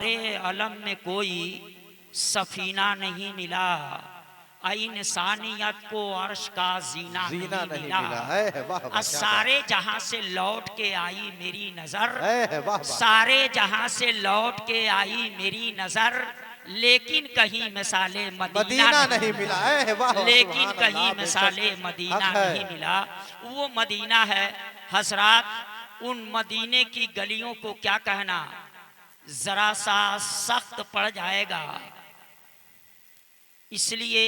हमारे अलम में कोई सफीना नहीं मिला, इंसानियत को अर्श का जीना जीना नहीं नहीं मिला। मिला है। वाह वाह, क्या सारे जहां से लौट के आई मेरी नजर, है वाह वाह। सारे जहां से लौट के आई मेरी नजर, लेकिन कहीं मिसाले मदीना नहीं मिला है। वाह वाह, लेकिन सुभान कहीं अल्लाह, मिसाले बेशक मदीना हक है। नहीं मिला। वो मदीना है हजरात, उन मदीने की गलियों को क्या कहना, जरा सा सख्त पड़ जाएगा। इसलिए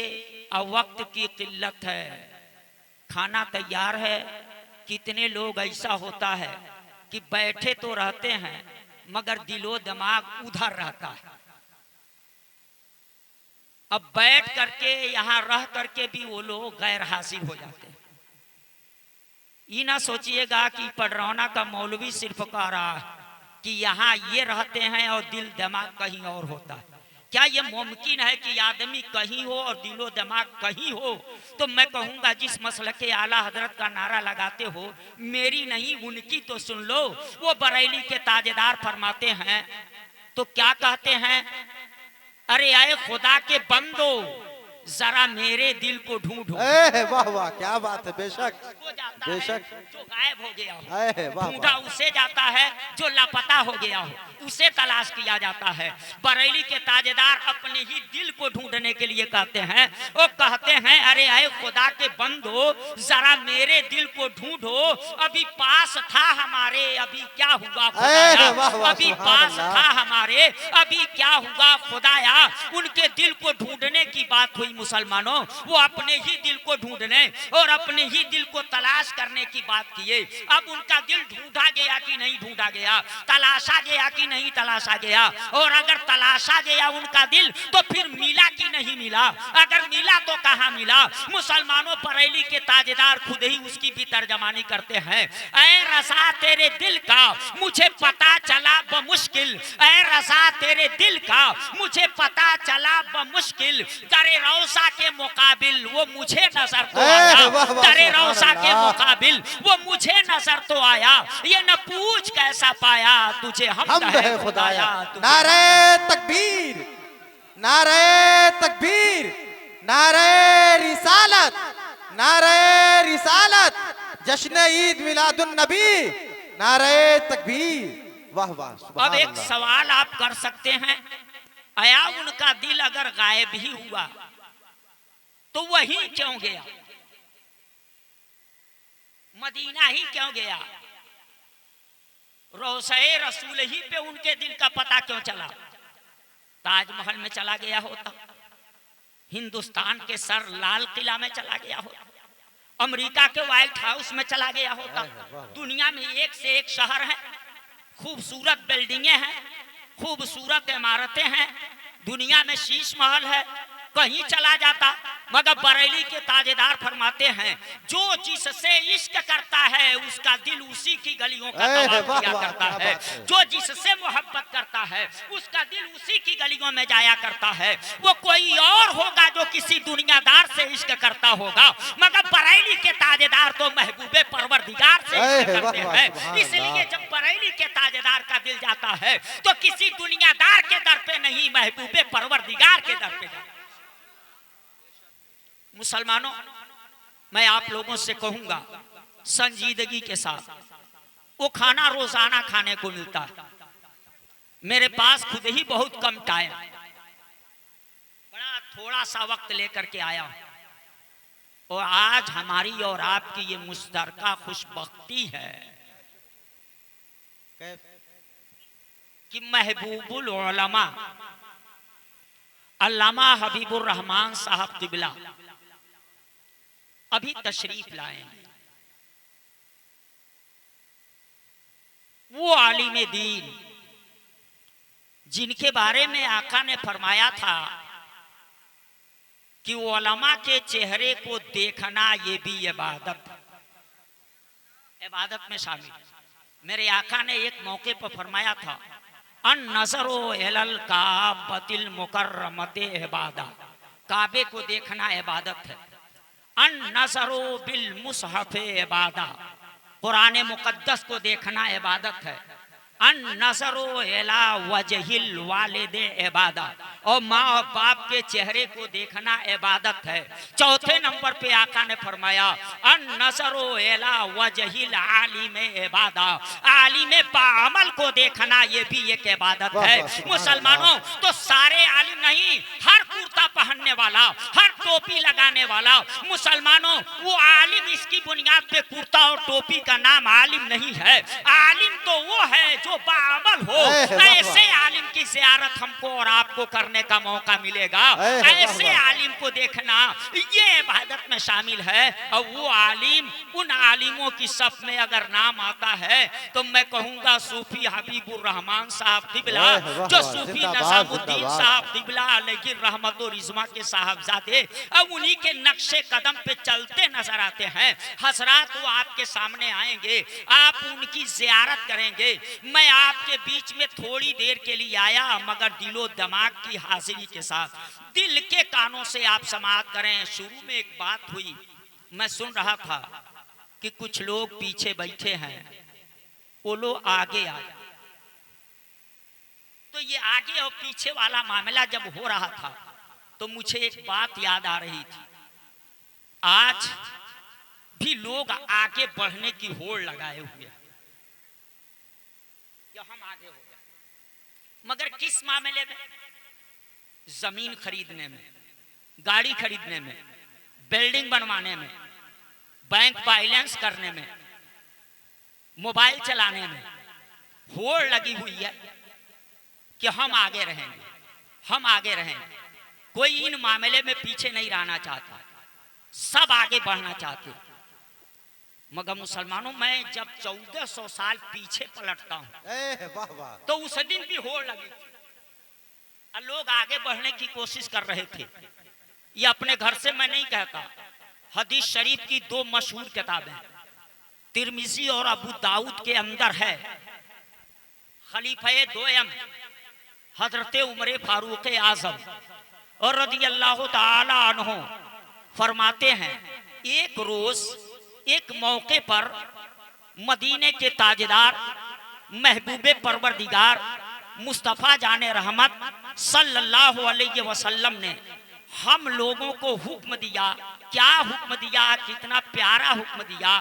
अब वक्त की किल्लत है, खाना तैयार है। कितने लोग ऐसा होता है कि बैठे तो रहते हैं मगर दिलो दिमाग उधर रहता है। अब बैठ करके यहाँ रह करके भी वो लोग गैर हाजिर हो जाते हैं। ये ना सोचिएगा कि पडरौना का मौलवी सिर्फ कह रहा है कि यहाँ ये रहते हैं और दिल दिमाग कहीं और होता है। क्या ये मुमकिन है कि आदमी कहीं हो और दिलो दिमाग कहीं हो? तो मैं कहूँगा जिस मसलक के आला हजरत का नारा लगाते हो, मेरी नहीं उनकी तो सुन लो। वो बरेली के ताजेदार फरमाते हैं तो क्या कहते हैं, अरे आए खुदा के बंदो जरा मेरे दिल को ढूंढो। वाह वाह, क्या बात है। बेशक बेशक, जो गायब हो गया हो, वाह ढूंढा वाह। उसे जाता है जो लापता हो गया हो, उसे तलाश किया जाता है। बरेली के ताजेदार अपने ही दिल को ढूंढने के लिए कहते हैं, वो कहते हैं अरे आए खुदा के बंदो जरा मेरे दिल को ढूंढो। अभी पास था हमारे, अभी क्या हुआ खुदाया, अभी पास था हमारे, अभी क्या हुआ खुदाया। उनके दिल को ढूंढने की बात हुई मुसलमानों, वो अपने ही दिल को ढूंढने और अपने ही दिल को तलाश करने की बात किए। अब उनका दिल ढूंढा गया कि नहीं ढूंढा गया, तलाशा गया कि नहीं तलाशा गया, और अगर तलाशा गया उनका दिल तो फिर मिला कि नहीं मिला, अगर मिला तो कहां मिला। मुसलमानों बरेली के ताजेदार खुद ही उसकी भी तर्जमानी करते हैं, ऐ रसा तेरे दिल का मुझे पता चला बमुश्किल, ऐ रसा तेरे दिल का मुझे पता चला बमुश्किल, करे रौसा के मुकाबिल वो मुझे नजर तो आया, करे रौसा के मुकाबिल वो मुझे नजर तो आया। ये न पूछ कैसा पाया तुझे हम है खुदाया। नारे तकबीर, नारे तकबीर, नारे रिसालत, नारे रिसालत, जश्न ईद मिलादुन नबी, नारे तकबीर। वाह वाह। अब एक सवाल आप कर सकते हैं, आया उनका दिल अगर गायब ही हुआ तो वही क्यों गया, मदीना ही क्यों गया, रोज़े रसूल ही पे उनके दिल का पता क्यों चला? ताजमहल में चला गया होता, हिंदुस्तान के सर लाल किला में चला गया होता, अमेरिका के व्हाइट हाउस में चला गया होता। दुनिया में एक से एक शहर है, खूबसूरत बिल्डिंगें हैं, खूबसूरत इमारतें हैं, दुनिया में शीश महल है, कहीं चला जाता। मगर बरेली के ताजेदार फरमाते हैं जो जिससे इश्क करता है उसका दिल उसी की गलियों का तवाफ किया करता है, जो जिससे मोहब्बत करता है उसका दिल उसी की गलियों में जाया करता है। वो कोई और होगा जो किसी दुनियादार से इश्क करता होगा, मगर बरेली के ताजेदार तो महबूबे परवरदिगार से इश्क करते हैं। इसलिए जब बरेली के ताजेदार का दिल जाता है तो किसी दुनियादार के दर पे नहीं, महबूबे परवरदिगार के दर पे जाता है। मुसलमानों, मैं आप लोगों से कहूंगा संजीदगी के साथ, वो खाना रोजाना खाने को मिलता है, मेरे पास खुद ही बहुत कम टाइम, बड़ा थोड़ा सा वक्त लेकर के आया हूं, और आज हमारी और आपकी ये मुश्तरका खुशबख्ती है कि महबूबुल उलमा अल्लामा हबीबुर रहमान साहब किबला अभी तशरीफ लाए। वो आलिम दीन जिनके बारे में आका ने फरमाया था कि उलमा के चेहरे को देखना ये भी इबादत, इबादत में शामिल। मेरे आका ने एक मौके पर फरमाया था, अन नजरो इलल काबतिल मुकर्रमते इबादा, काबे को देखना इबादत है। अन नजरो बिल मुसहफे इबादा, कुरान मुकद्दस को देखना इबादत है। अन नजरो इला वजहिल वालिदे इबादत, और माँ और बाप के चेहरे को देखना इबादत है। चौथे नंबर पे आका ने फरमाया अन नजरो इला वजहिल आलिम इबादत, आलिम बाअमल को देखना ये भी एक इबादत है। मुसलमानों तो सारे आलिम नहीं, हर कुर्ता पहनने वाला, हर टोपी लगाने वाला मुसलमानों वो आलिम, इसकी बुनियाद पे कुर्ता और टोपी का नाम आलिम नहीं है। आलिम तो वो है जो बाअमल हो। ऐसे आलिम की ज़ियारत हमको और आपको करने का मौका मिलेगा। ऐसे आलिम को देखना ये इबादत में शामिल है। और वो आलिम, उन आलिमों की सफ में अगर नाम आता है तो मैं कहूँगा सूफी हबीबुर रहमान साहब तिबला, जो सूफी नज़ामुद्दीन साहब तिबला अलैहि रहमत व रिज़वा के साहबजादे, अब उन्हीं के नक्शे कदम पे चलते नजर आते हैं। हजरात वो आपके सामने आएंगे, आप उनकी ज़ियारत करेंगे। मैं आपके बीच में थोड़ी देर के लिए आया, मगर दिलो दिमाग की हाजिरी के साथ दिल के कानों से आप समाअत करें। शुरू में एक बात हुई, मैं सुन रहा था कि कुछ लोग पीछे बैठे हैं, वो लोग आगे आए। तो ये आगे और पीछे वाला मामला जब हो रहा था तो मुझे एक बात याद आ रही थी। आज भी लोग आगे बढ़ने की होड़ लगाए हुए हैं कि हम आगे हो जाए, मगर किस मामले में? जमीन खरीदने में, गाड़ी खरीदने में, बिल्डिंग बनवाने में, बैंक बैलेंस करने में, मोबाइल चलाने में होड़ लगी हुई है कि हम आगे रहेंगे, हम आगे रहेंगे। कोई इन मामले में पीछे नहीं रहना चाहता, सब आगे बढ़ना चाहते। मगर मुसलमानों मैं जब 1400 साल पीछे पलटता हूँ तो उस दिन भी होड़ लगी, लोग आगे बढ़ने की कोशिश कर रहे थे। ये अपने घर से मैं नहीं कहता, हदीस शरीफ की दो मशहूर किताबें तिरमिजी और अबू दाऊद के अंदर है। खलीफे दोयम हजरत उमर फारूक आजम और रज़ी अल्लाह ताला अन्हु फरमाते हैं, एक रोज एक मौके पर मदीने के ताजदार महबूबे परवरदिगार मुस्तफ़ा जाने रहमत सल्लल्लाहु अलैहि वसल्लम ने हम लोगों को हुक्म दिया। क्या हुक्म दिया? कितना प्यारा हुक्म दिया।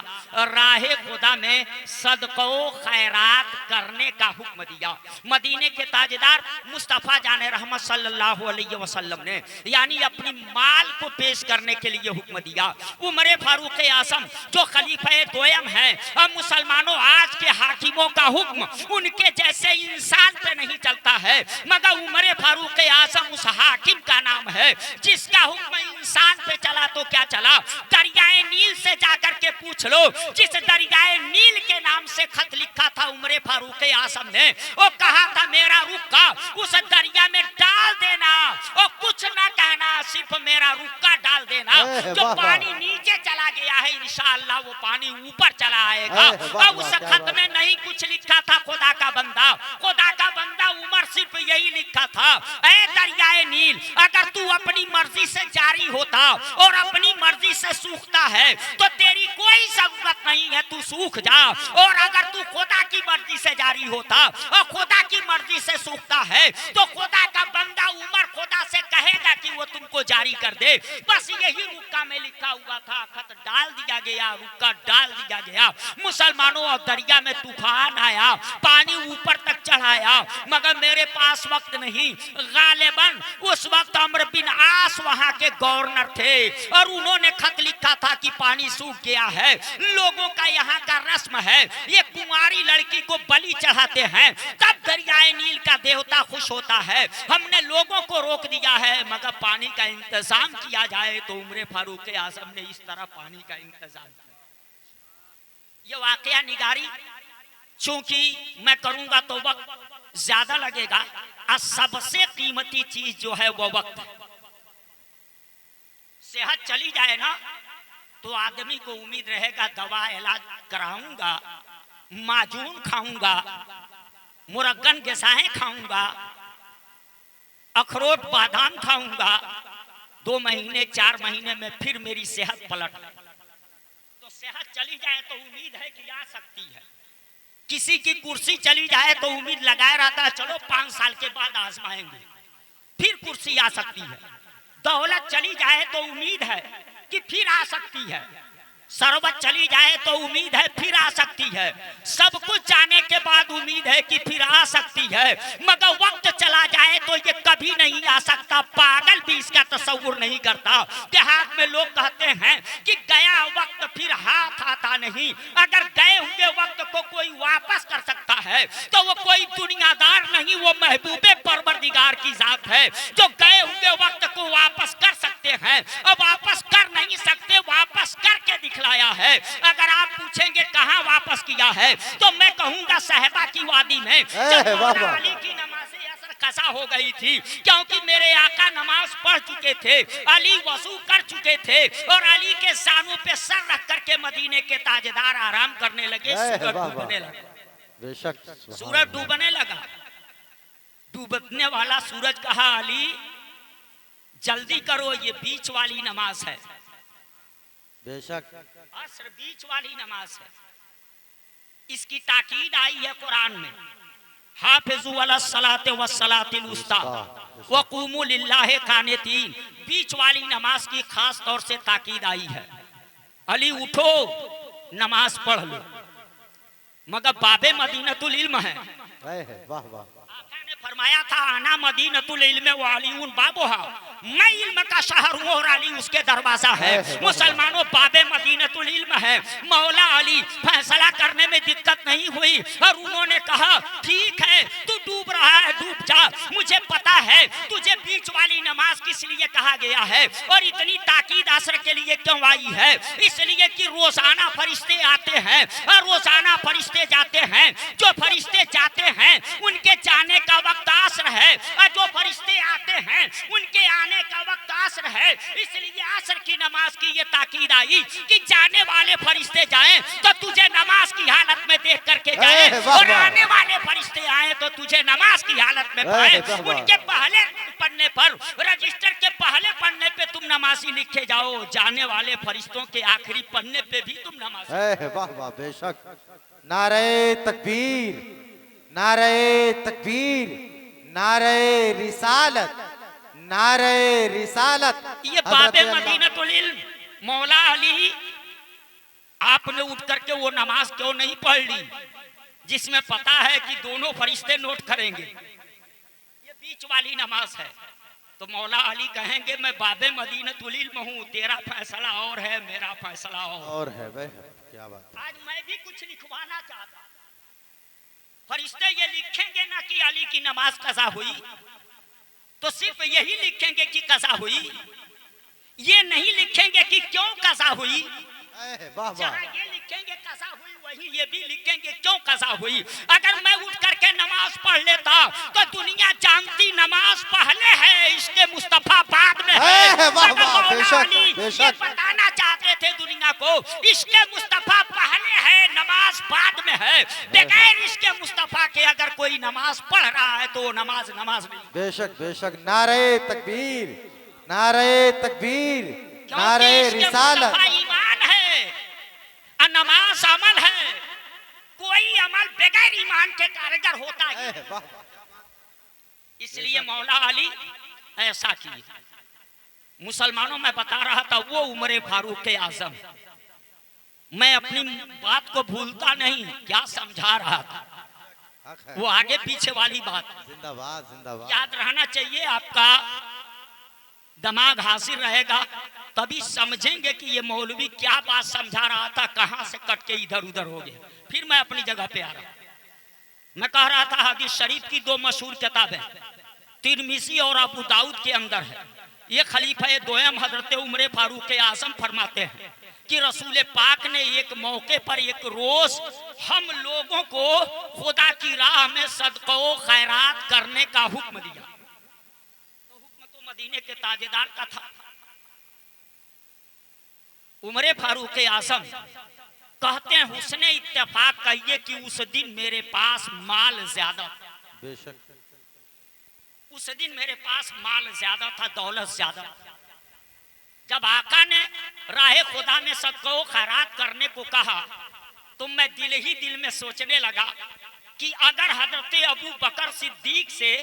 राहे खुदा में सदको खैरात करने का हुक्म दिया। मदीने के ताजदार मुस्तफ़ा जाने रहमत सल्लल्लाहु अलैहि वसल्लम ने यानी अपनी माल को पेश करने के लिए हुक्म दिया। उमर फारूक आज़म जो खलीफे दोयम है, अब मुसलमानों आज के हाकिमों का हुक्म उनके जैसे इंसान पे नहीं चलता है, मगर उमर फारूक आज़म उस हाकिम का नाम है जिसका हुक्म इंसान पे चला तो क्या चला। दरियाए नील से जाकर के पूछ लो, जिस दरियाए नील के नाम से खत लिखा था उमर फारूक आज़म ने, वो कहा था मेरा रुक्का उस दरिया में डाल देना और कुछ ना कहना, सिर्फ मेरा रुक्का डाल देना। जो पानी नीचे चला गया है इंशाअल्लाह वो पानी ऊपर चला आएगा। और उस खत में नहीं कुछ लिखा था खुदा का बंदा, खुदा का बंदा उमर सिर्फ यही लिखा था, ऐ दरियाए नील अगर तू अपनी मर्जी से जारी होता और अपनी मर्जी से सूखता है तो तेरी कोई जरूरत नहीं है, तू सूख जा। और अगर तू खुदा की मर्जी से जारी होता और खुदा की मर्जी से सूखता है तो खुदा का बंदा उमर खुदा से कहेगा कि वो तुमको जारी कर दे। बस यही रुक्का में लिखा हुआ था, खत डाल दिया गया, रुक्का डाल दिया गया। मुसलमानों और दरिया में तूफान आया, पानी ऊपर तक चढ़ाया, मगर मेरे पास वक्त नहीं। गालिबन उस वक्त अमर बिन आस वहां के गवर्नर थे और उन्होंने खत लिखा था कि पानी सूख गया है। लोगों का यहाँ का रस्म है, ये कुंवारी लड़की को बलि चढ़ाते हैं, तब दरियाए नील का देवता खुश होता है। हमने लोगों को रोक दिया है, मगर पानी का इंतजाम किया जाए तो उमर फारूक आज़म ने इस तरह पानी का इंतजाम किया। ये वाकया निगारी चूंकि मैं करूंगा तो वक्त ज्यादा लगेगा, और सबसे कीमती चीज जो है वो वक्त है। सेहत चली जाए ना तो आदमी को उम्मीद रहेगा दवा इलाज कराऊंगा, माजून खाऊंगा, मुरग्गन गसाएं खाऊंगा, अखरोट बादाम खाऊंगा, 2 महीने 4 महीने में फिर मेरी सेहत पलट। तो सेहत चली जाए तो उम्मीद है कि आ सकती है, किसी की कुर्सी चली जाए तो उम्मीद लगाए रहता है चलो 5 साल के बाद आजमाएंगे, फिर कुर्सी आ सकती है। दौलत चली जाए तो उम्मीद है कि फिर आ सकती है। सरबत चली जाए तो उम्मीद है फिर आ सकती है। सब कुछ जाने के बाद उम्मीद है कि फिर आ सकती है, मगर वक्त चला जाए तो ये कभी नहीं आ सकता। पागल भी इसका तसव्वुर नहीं करता। देहात में लोग कहते हैं कि गया वक्त फिर हाथ आता नहीं। अगर गए हुए वक्त को कोई वापस कर सकता है तो वो कोई दुनियादार नहीं, वो महबूबे परवरदिगार की जात है जो गए हुए वक्त को वापस कर सकते हैं। अब वापस कर नहीं सकते, वापस करके दिखलाया है। अगर आप पूछेंगे कहां वापस किया है तो मैं कहूंगा साहिबा की वादी में, जब मौला अली की नमाज़े असर कज़ा हो गई थी, क्योंकि मेरे आका नमाज पढ़ चुके थे, अली वजू कर चुके थे और अली के सानों पे सर रख करके मदीने के ताजदार आराम करने लगे। सूरज डूबने लगा, बेशक सूरज डूबने लगा। डूबने वाला सूरज कहा अली जल्दी करो, ये बीच वाली नमाज है, बेशक असर बीच वाली नमाज है। इसकी ताकीद आई है कुरान में, हाफिजू अला सलाते व सलातिल उस्ता व क़ूमू लिल्लाहि क़ानितीन। बीच वाली नमाज की खास तौर से ताकीद आई है। अली उठो नमाज पढ़ लो, मगर बाबे मदीनतुल इल्म है। वाह वाह। आका ने फरमाया था आना मदीनतुल इल्म व अलीउन बाबुहा, मैं इल्म का शहर हूँ और अली उसके दरवाजा है। मुसलमानों बाबे मदीनतुल इल्म है। मौला अली फैसला करने में दिक्कत नहीं हुई और उन्होंने कहा ठीक है तू डूब रहा है डूब जा, मुझे पता है तुझे बीच वाली नमाज किस लिए कहा गया है और इतनी ताकीद असर के लिए क्यों आई है। इसलिए कि रोजाना फरिश्ते आते हैं और रोजाना फरिश्ते जाते हैं। जो फरिश्ते जाते हैं उनके जाने का वक्त असर है और जो फरिश्ते आते हैं उनके आने का वक्त असर है। इसलिए असर की नमाज की ये ताकीद आई कि जाने वाले फरिश्ते जाएं तो तुझे नमाज की हालत में देख करके जाएं और आने वाले फरिश्ते आए तो तुझे नमाज की हालत में पाए। उनके पहले पन्ने पर, रजिस्टर के पहले पन्ने पे तुम नमाजी लिखे जाओ, जाने वाले फरिश्तों के आखिरी पन्ने पे भी तुम नमाजी। वाह वाह बेशक। नारे तकबीर, नारे तकबीर, नारे रिसालत, नारे रिसालत। ये बाबे मदीनतुल इल्म मौला अली, आपने उठ करके वो नमाज क्यों नहीं पढ़ ली जिसमें पता है कि दोनों फरिश्ते नोट करेंगे। ये बीच वाली नमाज है। तो मौला अली कहेंगे मैं बाबे मदीनतुल इल्म हूँ, तेरा फैसला और है, मेरा फैसला और है। भाई क्या बात। आज मैं भी कुछ लिखवाना चाहता। फरिश्ते ये लिखेंगे ना कि अली की नमाज कज़ा हुई, तो सिर्फ यही लिखेंगे कि कज़ा हुई, ये नहीं लिखेंगे कि क्यों कज़ा हुई। जहाँ ये लिखेंगे कज़ा हुई वही ये भी लिखेंगे क्यों कज़ा हुई। अगर मैं उठ करके नमाज पढ़ लेता तो दुनिया जानती नमाज पहले है, इसके मुस्तफा बाद में है। ये बताना चाहते थे दुनिया को, इसके मुस्तफा पहले है, नमाज बाद में है। बगैर इसके मुस्तफा के अगर कोई नमाज पढ़ रहा है तो नमाज नहीं। बेशक बेशक। नारे तकबीर, नारे तकबीर, नारे रिसालत। ईमान है, नमाज अमल है। कोई अमल बगैर ईमान के कारगर होता है। इसलिए मौला अली ऐसा किए। मुसलमानों में बता रहा था वो उमर फारूक आजम, मैं अपनी बात को भूलता नहीं, क्या समझा रहा था वो आगे पीछे वाली बात जिंदाबाद जिंदाबाद याद रहना चाहिए। आपका दिमाग हासिल रहेगा तभी समझेंगे कि ये मौलवी क्या बात समझा रहा था, कहां से कट के इधर उधर हो गया। फिर मैं अपनी जगह पे आ रहा। मैं कह रहा था हदीस शरीफ की 2 मशहूर किताबें तिरमिज़ी और अबू दाऊद के अंदर है। ये खलीफा दोयम हजरत उमर फारूक आजम फरमाते हैं कि रसूल पाक ने एक मौके पर एक रोज हम लोगों को खुदा की राह में सदका खैरात करने का हुक्म दिया। तो हुक्म तो मदीने के ताजेदार का था। उमर फारूक आजम कहते हैं हुस्ने इत्तेफाक कहिए कि उस दिन मेरे पास माल ज्यादा था। बेशक उस दिन मेरे पास माल ज्यादा था, दौलत ज्यादा था। जब आका ने राह खुदा में सदका खैरात करने को कहा तो मैं दिल ही दिल में सोचने लगा कि अगर हजरत अबू बकर सिद्दीक से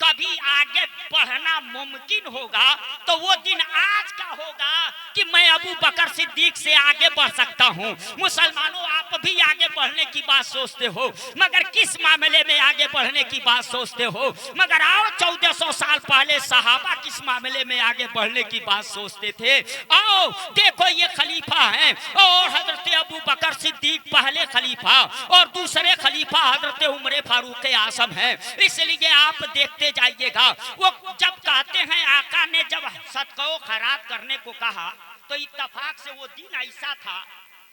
कभी आगे बढ़ना मुमकिन होगा तो वो दिन आज का होगा कि मैं अबू बकर सिद्दीक से आगे बढ़ सकता हूँ। मुसलमानों, आप भी आगे बढ़ने की बात सोचते हो, मगर किस मामले में आगे बढ़ने की बात सोचते हो? मगर आओ 1400 साल पहले सहाबा किस मामले में आगे बढ़ने की बात सोचते थे? आओ देखो, ये खलीफा हैं और हजरत अबू बकर सिद्दीक पहले खलीफा और दूसरे खलीफा हजरत उमर फारूक आजम हैं। इसलिए आप देखते जाइएगा, वो जब कहते हैं आका ने जब सदका खैरात करने को कहा तो इत्तफाक से वो दिन ऐसा था,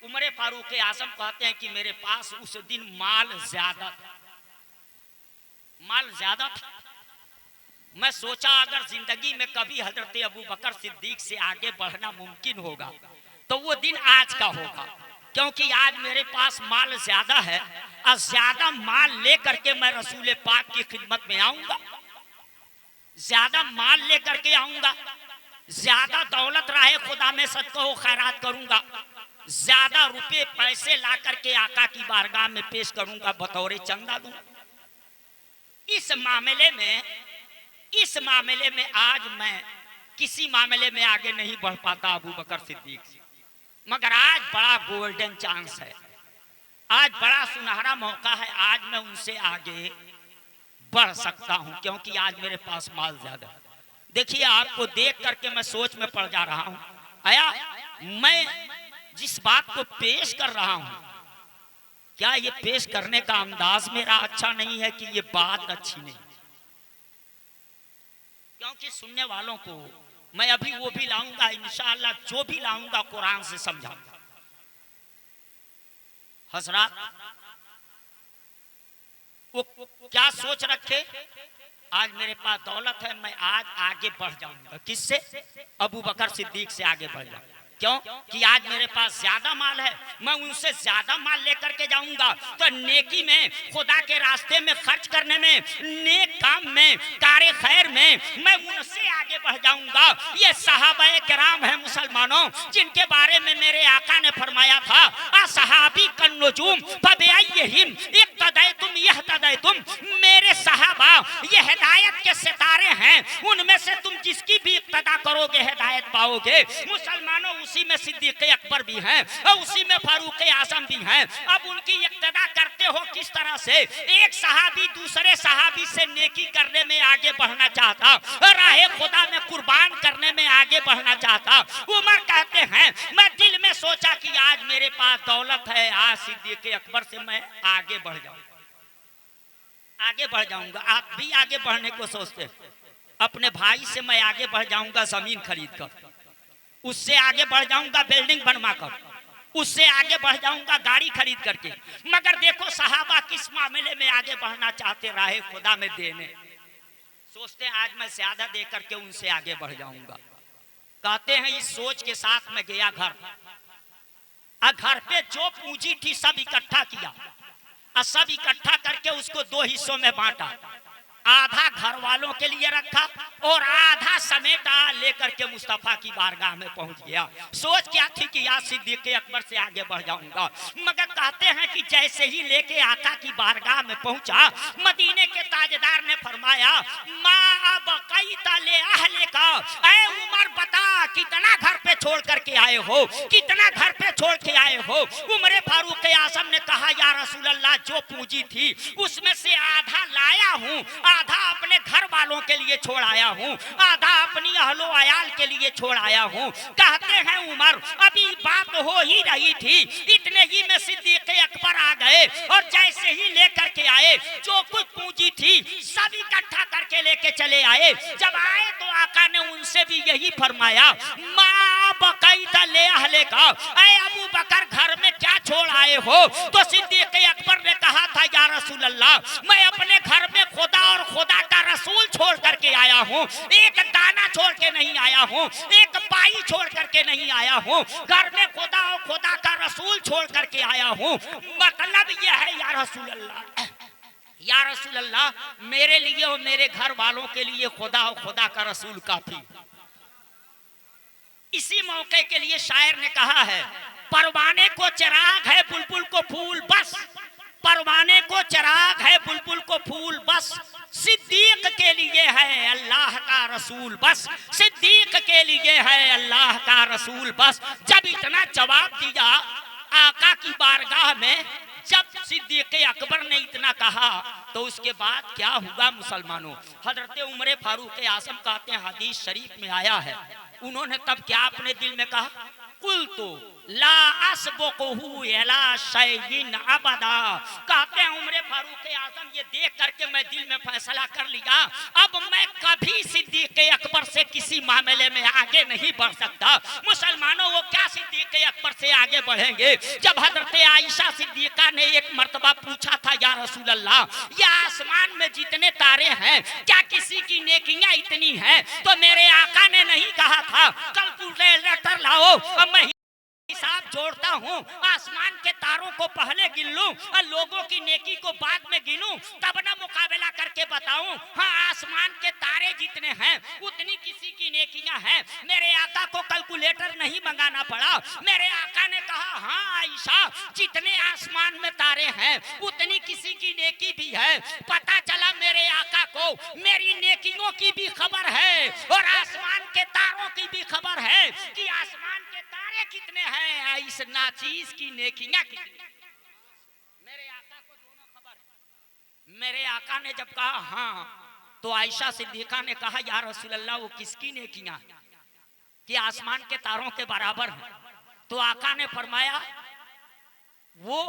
उमर फारूक आजम कहते हैं कि मेरे पास उस दिन माल ज्यादा था। मैं सोचा अगर जिंदगी में कभी हजरत अबू बकर सिद्दीक से आगे बढ़ना मुमकिन होगा तो वो दिन आज का होगा, क्योंकि आज मेरे पास माल ज्यादा है और ज्यादा माल लेकर के मैं रसूल पाक की खिदमत में आऊंगा, ज्यादा माल लेकर के आऊंगा, ज्यादा दौलत राहे खुदा में सदका खैरात करूंगा, ज्यादा रुपए पैसे ला करके आका की बारगाह में पेश करूंगा, बतौरे चंदा दूं। इस मामले में आज मैं किसी मामले में आगे नहीं बढ़ पाता अबू बकर सिद्दीक से, मगर आज बड़ा गोल्डन चांस है, आज बड़ा सुनहरा मौका है, आज मैं उनसे आगे बढ़ सकता हूं, क्योंकि आज मेरे पास माल ज्यादा है। देखिए, आपको देख करके मैं सोच में पड़ जा रहा हूं। आया, मैं जिस बात को पेश कर रहा हूं, क्या ये पेश करने का अंदाज मेरा अच्छा नहीं है कि ये बात अच्छी नहीं? क्योंकि सुनने वालों को मैं अभी वो भी लाऊंगा, इंशाअल्लाह जो भी लाऊंगा कुरान से समझाऊंगा। हजरात, वो क्या सोच रखे, आज मेरे पास दौलत है, मैं आज आगे बढ़ जाऊंगा। किससे? अबू बकर सिद्दीक से आगे बढ़ जाऊंगा। क्यों? कि आज मेरे पास ज्यादा माल है, मैं उनसे ज्यादा माल लेकर के जाऊंगा तो नेकी में, खुदा के रास्ते में खर्च करने में, नेक काम में, कारे खैर में मैं उनसे आगे बढ़ जाऊंगा। ये सहाबाए किराम है मुसलमानों, जिनके बारे में मेरे आका ने फरमाया था, असहाबी कन्नुजूम फबिअय्यिहिम इक्तदैतुम यहतदैतुम। मेरे सहाबा ये हिदायत के सितारे हैं, उनमें से तुम जिसकी भी इक्तदा करोगे हिदायत पाओगे। मुसलमानों, उसी में सिद्दीक अकबर भी हैं और उसी में फारूक आजम भी हैं। अब उनकी इक्तदा करते हो किस तरह से? एक सहाबी दूसरे सहाबी से नेकी करने में आगे बढ़ना चाहता, राहे खुदा में कुर्बान करने में आगे बढ़ना चाहता। उमर कहते हैं, मैं दिल में सोचा कि आज मेरे पास दौलत है, आज सिद्दीक अकबर से मैं आगे बढ़ जाऊंगा। आप भी आगे बढ़ने को सोचते, अपने भाई से मैं आगे बढ़ जाऊंगा जमीन खरीद कर, उससे आगे बढ़ जाऊंगा बिल्डिंग बनवाकर, उससे आगे बढ़ जाऊंगा गाड़ी खरीद करके। मगर देखो सहाबा किस मामले में आगे बढ़ना चाहते, राहे खुदा में देने सोचते हैं, आज मैं ज्यादा दे करके उनसे आगे बढ़ जाऊंगा। कहते हैं इस सोच के साथ मैं गया घर पे जो पूंजी थी सब इकट्ठा किया और सब इकट्ठा करके उसको 2 हिस्सों में बांटा। आधा घर वालों के लिए रखा और आधा समेटा लेकर के मुस्तफा की बारगाह में पहुंच गया। सोच क्या थी कि यार सिद्दीक अकबर से आगे बढ़ जाऊंगा। मगर कहते हैं कि जैसे ही लेके आका की बारगाह में पहुंचा, मदीने के ताजदार ने फरमाया, माँ बक़ैता ले अहले का, ऐ उमर बता कितना घर पे छोड़ करके आए हो, कितना घर पे छोड़ के आए हो। उमर फारूक आजम ने कहा, या रसूल अल्लाह, जो पूंजी थी उसमें से आधा लाया हूँ, आधा अपने घर वालों के लिए छोड़ आया हूँ, आधा अपनी अहलो अयाल के लिए छोड़ आया हूँ। कहते हैं उमर, अभी बात हो ही रही थी, इतने ही में सिद्दीक अकबर आ गए और जैसे ही लेकर के आए जो कुछ पूंजी थी सब इकट्ठा करके लेके चले आए। जब आए तो आका ने उनसे भी यही फरमाया, माँ बक़ैता ले अहले का, ऐ अबू बकर घर में क्या छोड़ आए हो? तो सिद्दीक अकबर ने कहा था, या रसूल अल्लाह, मैं अपने घर में खुदा और खुदा का रसूल छोड़ करके आया हूँ, एक दाना छोड़ के नहीं आया हूँ, एक पाई छोड़ करके नहीं आया हूँ, घर में खुदा और खुदा का रसूल छोड़ करके आया हूँ। मतलब यह है या रसूल अल्लाह, या रसूल अल्लाह, मेरे लिए और मेरे घर वालों के लिए खुदा और खुदा का रसूल काफी। इसी मौके के लिए शायर ने कहा है परवाने को चिराग है बुलबुल को फूल बस, परवाने को चिराग है बुलबुल को फूल बस, सिद्दीक के लिए है अल्लाह का रसूल बस, सिद्दीक के लिए है अल्लाह का रसूल बस। जब इतना जवाब दिया आका की बारगाह में, जब सिद्दीक अकबर ने इतना कहा तो उसके बाद क्या हुआ मुसलमानों? हजरत उमर फारूक आजम कहते हैं, हदीस शरीफ में आया है, उन्होंने तब क्या अपने दिल में कहा, कुल तो ला अस्बुकहु इला शैइन अबदा। कहते हैं उमर फारूक आजम ये देख करके मैं दिल में फैसला कर लिया, अब मैं कभी सिद्दीक अकबर से किसी मामले में आगे नहीं बढ़ सकता। मुसलमानों वो क्या सिद्दीक अकबर से आगे बढ़ेंगे? जब हजरत आयशा सिद्दीका ने एक मर्तबा पूछा था, या रसूल अल्लाह, ये आसमान में जितने तारे हैं क्या किसी की नेकियां इतनी हैं? तो मेरे आका ने नहीं कहा था कैलकुलेटर लाओ अब मैं हिसाब जोड़ता हूँ, आसमान के तारों को पहले गिन लूं और लोगों की नेकी को बाद में गिनूं, तब ना मुकाबला करके बताऊं। हाँ, आसमान के तारे जितने हैं उतनी किसी की नेकियां हैं। मेरे आका को कैलकुलेटर नहीं मंगाना पड़ा, मेरे आका ने कहा, हाँ आयशा, जितने आसमान में तारे हैं उतनी किसी की नेकी भी है। पता चला मेरे आका को मेरी नेकियों की भी खबर है और आसमान के तारों की भी खबर है कि आसमान के तारे कितने हैं, इस नाचीज की नेकियां कितनी। मेरे आका को दोनों खबर है। मेरे आका ने जब कहा हाँ, तो आयशा सिद्दीका ने कहा, या रसूल अल्लाह, वो किसकी नेकियां कि आसमान के तारों के बराबर है? तो आका ने फरमाया, वो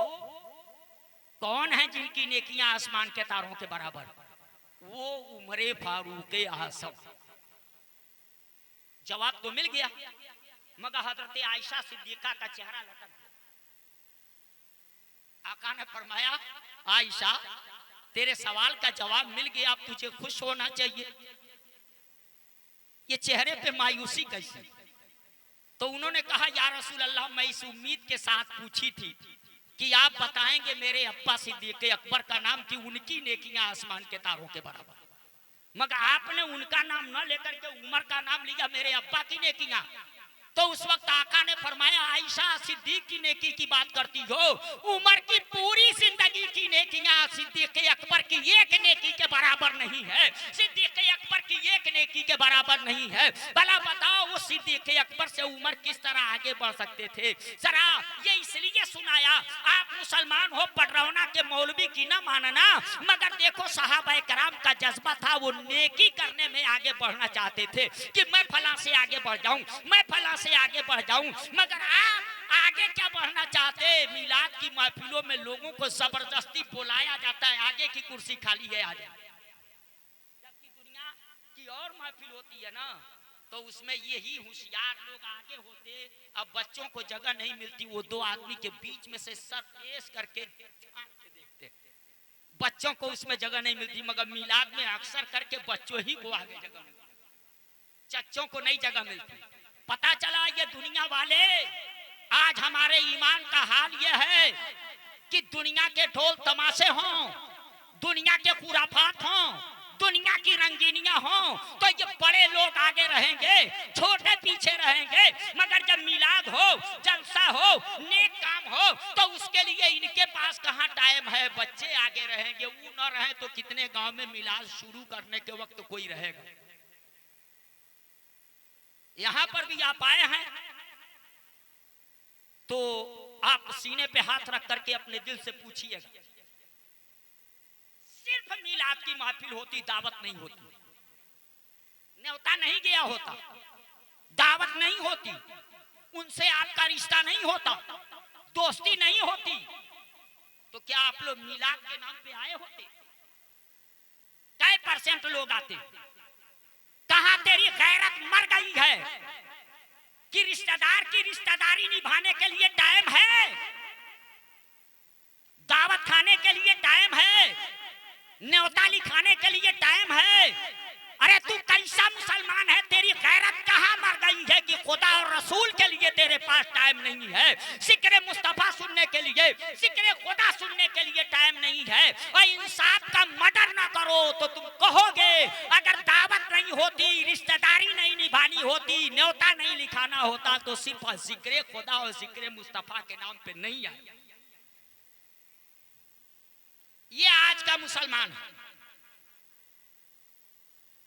कौन है जिनकी नेकियां आसमान के तारों के बराबर? वो उमर फारूक आजम। जवाब तो मिल गया, मगर हजरत आयशा सिद्दीका का चेहरा लटक गया। आका ने फरमाया, आयशा, तेरे सवाल का जवाब मिल गया, अब तुझे खुश होना चाहिए। ये चेहरे पे मायूसी कैसी? तो उन्होंने कहा, या रसूल अल्लाह, मैं इस उम्मीद के साथ पूछी थी कि आप बताएंगे मेरे अब्बा सिद्दीक अकबर का नाम कि उनकी नेकियां आसमान के तारों के बराबर, मगर आपने उनका नाम न लेकर के उमर का नाम लिया, मेरे अब्बा की नेकियां। तो उस वक्त आका ने फरमाया, आयशा, सिद्दीक की नेकी की बात करती हो? उमर की पूरी जिंदगी की नेकियां सिद्दीक अकबर की एक नेकी के बराबर नहीं है, सिद्दीक अकबर की एक नेकी के बराबर नहीं है। भला बताओ, वो सिद्दीक अकबर से उमर किस तरह आगे बढ़ सकते थे? जरा ये इसलिए सुनाया, आप मुसलमान हो, पटरौना के मौलवी की ना मानना, मगर देखो सहाबा कराम का जज्बा था, वो नेकी करने में आगे बढ़ना चाहते थे कि मैं फला से आगे बढ़ जाऊं, मैं फला से आगे बढ़ जाऊं। मगर आप आगे क्या बढ़ना चाहते? मिलाद की महफिलों में लोगों को जबरदस्ती बुलाया जाता है, आगे की कुर्सी खाली है, आ जाए। जबकि दुनिया की और महफिल होती है ना, तो उसमें यही होशियार लोग आगे होते, अब बच्चों को जगह नहीं मिलती, वो दो आदमी के बीच में से सर पेश करके देखते, बच्चों को उसमें जगह नहीं मिलती। मगर मिलाद में अक्सर करके बच्चों ही को आगे जगह मिलती, चच्चों को नहीं जगह मिलती। पता चला ये दुनिया वाले, आज हमारे ईमान का हाल ये है कि दुनिया के ढोल तमाशे हों, दुनिया के खुराफात हों, दुनिया की रंगीनियां हों, तो ये बड़े लोग आगे रहेंगे, छोटे पीछे रहेंगे। मगर जब मिलाद हो, जलसा हो, नेक काम हो, तो उसके लिए इनके पास कहाँ टाइम है? बच्चे आगे रहेंगे, वो न रहे तो कितने गांव में मिलाद शुरू करने के वक्त कोई रहेगा। यहां पर भी आप आए हैं तो आप सीने पे हाथ रख करके अपने दिल से पूछिएगा, सिर्फ मिलाद की महफिल होती, दावत नहीं होती, न्योता नहीं गया होता, दावत नहीं होती, उनसे आपका रिश्ता नहीं होता, दोस्ती नहीं होती, तो क्या आप लोग मिलाद के नाम पे आए होते? कै % लोग आते? कहां तेरी गैरत मर गई है कि रिश्तेदार की रिश्तेदारी निभाने के लिए टाइम है, दावत खाने के लिए टाइम है, न्योता लिखाने के लिए टाइम है? अरे तू कैसा मुसलमान है, तेरी गैरत कहाँ मर गई है कि खुदा और रसूल के लिए तेरे पास टाइम नहीं है, जिक्र मुस्तफा सुनने के लिए, जिक्र खुदा सुनने के लिए टाइम नहीं है। और इंसाफ का मर्डर ना करो तो तुम कहोगे अगर दावत नहीं होती, रिश्तेदारी नहीं निभानी होती, न्योता नहीं लिखाना होता तो सिर्फ जिक्र खुदा और जिक्र मुस्तफा के नाम पे नहीं आए। ये आज का मुसलमान है।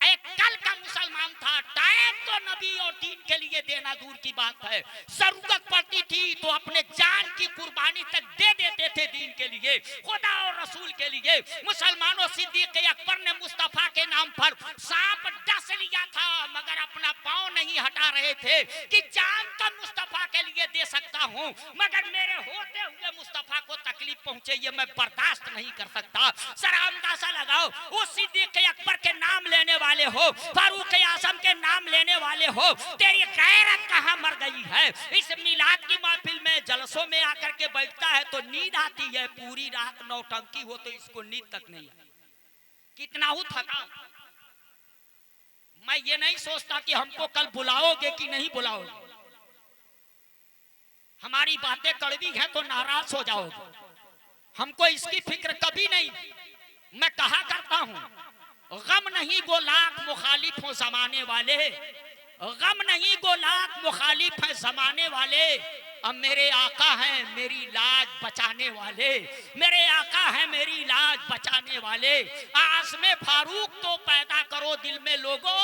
एक कल का मुसलमान था। टाइम तो नबी और दीन के लिए देना दूर की बात है, जरूरत पड़ती थी तो अपने जान की कुर्बानी तक दे देते थे दीन के लिए, खुदा और रसूल के लिए। मुसलमानों सिद्दीक अकबर ने मुस्तफा के नाम पर सांप डस लिया था मगर अपना पांव नहीं हटा रहे थे कि जान तो मुस्तफा के लिए दे सकता हूं मगर मेरे होते हुए मुस्तफा को तकलीफ पहुंचे ये मैं बर्दाश्त नहीं कर सकता। जरा अंदाजा लगाओ, उस सिद्दीक अकबर के नाम लेने वाले हो, फारूक आजम के नाम लेने वाले हो, तेरी गैरत कहां मर गई है? इस मिलाद की महफिल में जलसों में आकर के बैठता है तो नींद आती है, पूरी रात नौटंकी हो तो इसको नींद तक नहीं है। कितना हूं थका। मैं ये नहीं सोचता कि हमको कल बुलाओगे कि नहीं बुलाओगे, हमारी बातें कड़वी हैं तो नाराज हो जाओगे, हमको इसकी फिक्र कभी नहीं। मैं कहा करता हूं गम नहीं गो लाख मुखालिफ हो जमाने वाले, गम नहीं गो लाख मुखालिफ है जमाने वाले, अब मेरे आका हैं मेरी लाज बचाने वाले, मेरे आका हैं मेरी लाज बचाने वाले। आज़मे फारूक तो पैदा करो दिल में लोगों,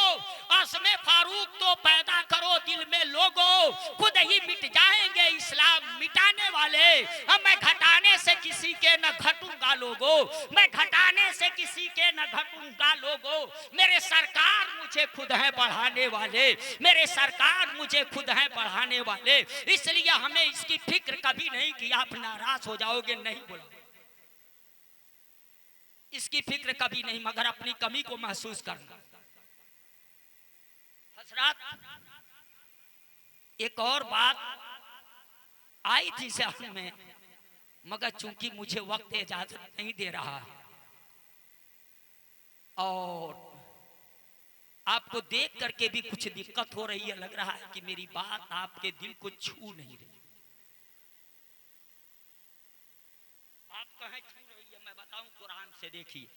आज़मे फारूक तो पैदा करो दिल में लोगों, खुद ही मिट जाएंगे इस्लाम मिटाने वाले। अब मैं घटाने से किसी के न घटूंगा लोगों, मैं घटाने से किसी के न घटूंगा लोगों, मेरे सरकार मुझे खुद है बढ़ाने वाले, मेरे सरकार मुझे खुद है बढ़ाने वाले। इसलिए हमें इसकी फिक्र कभी नहीं कि आप नाराज हो जाओगे, नहीं बोला, इसकी फिक्र कभी नहीं, मगर अपनी कमी को महसूस करना। हजरत एक और बात आई थी सामने में मगर चूंकि मुझे वक्त इजाजत नहीं दे रहा है और आपको देख करके भी कुछ दिक्कत हो रही है, लग रहा है कि मेरी बात आपके दिल को छू नहीं रही। आप कहें छू रही है, मैं बताऊं कुरान से देखिए,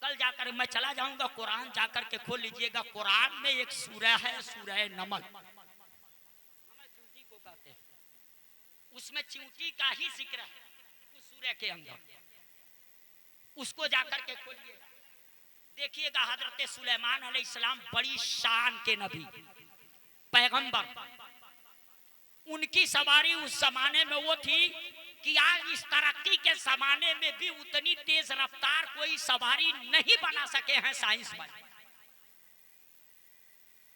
कल जाकर मैं चला जाऊंगा कुरान जाकर के खोल लीजिएगा। कुरान में एक सूरह है, सूरह नमल, चींटी को कहते हैं, उसमें चींटी का ही जिक्र है उस सूरह के अंदर, उसको जाकर के खोलिएगा देखिएगा। हजरत सुलेमान अलैहिस्सलाम बड़ी शान के नबी पैगंबर, उनकी सवारी उस जमाने में वो थी कि आज इस तरक्की के जमाने में भी उतनी तेज रफ्तार कोई सवारी नहीं बना सके हैं साइंस वाले।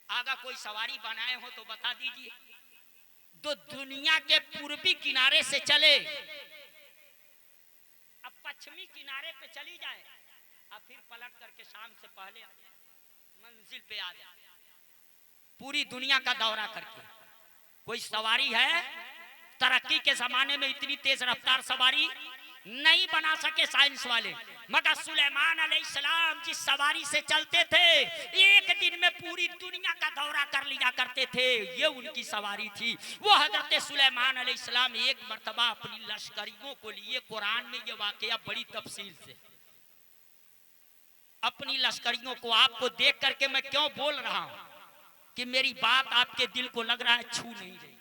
आगा कोई सवारी बनाए हो तो बता दीजिए। तो दुनिया के पूर्वी किनारे से चले, अब पश्चिमी किनारे पे चली जाए, अब फिर पलट करके शाम से पहले मंजिल पे आ जाए, पूरी दुनिया का दौरा करके। कोई सवारी है तरक्की के जमाने में इतनी तेज रफ्तार सवारी नहीं बना सके साइंस वाले, मगर सुलेमान अलैहिस्सलाम जिस सवारी से चलते थे एक दिन में पूरी दुनिया का दौरा कर लिया करते थे, ये उनकी सवारी थी। वो हजरत सुलेमान अलैहिस्सलाम एक मर्तबा अपनी लश्करियों को लिए, कुरान में ये वाकया बड़ी तफसील से, अपनी लश्करियों को, आपको देख करके मैं क्यों बोल रहा हूं कि मेरी बात आपके दिल को लग रहा है छू नहीं रही,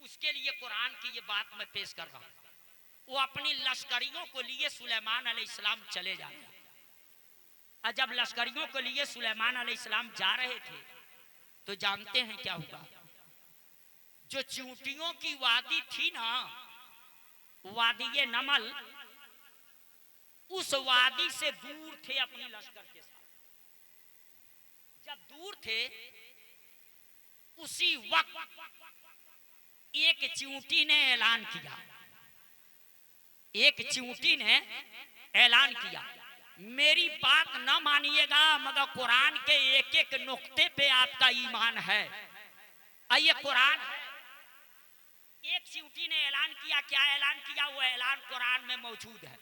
उसके लिए कुरान की ये बात मैं पेश कर रहा हूं। वो अपनी लश्करियों को लिए सुलेमान अलैहिस्सलाम चले जाते, और जब लश्करियों को लिए सुलेमान अलैहिस्सलाम जा रहे थे तो जानते हैं क्या हुआ? जो चींटियों की वादी थी ना, वादी नमल, उस वादी से दूर थे अपनी लश्कर के साथ। जब दूर थे उसी वक्त एक चींटी ने ऐलान किया, एक चींटी ने ऐलान किया, मेरी बात न मानिएगा मगर कुरान के एक एक नुक्ते पे आपका ईमान है। आइए कुरान, एक चींटी ने ऐलान किया, क्या ऐलान किया? वो ऐलान कुरान में मौजूद है,